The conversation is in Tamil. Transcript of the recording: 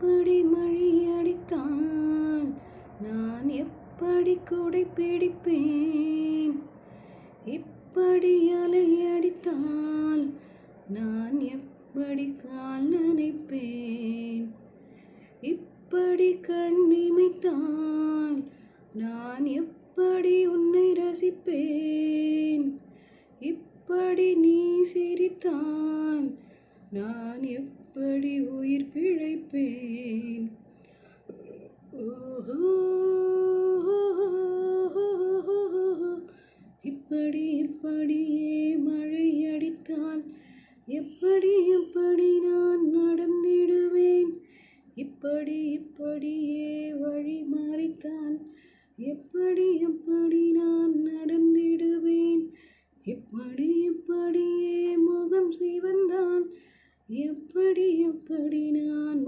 இப்படி மழை அடித்தால் நான் எப்படி கூடை பிடிப்பேன்? இப்படி அலை அடித்தால் நான் எப்படி கால் நனைப்பேன்? இப்படி கண் இமைத்தால் நான் எப்படி உன்னை ரசிப்பேன்? இப்படி நீ சிரித்தால் நான் எப்படி உயிர் பிழைப்பேன்? இப்படியே மழை அடித்தால் எப்படி நான் நடந்திடுவேன்? இப்படியே வழி மறித்தால் எப்படி நான் நடந்திடுவேன்? இப்படியே முகம் சிவந்தால் எப்படி நான்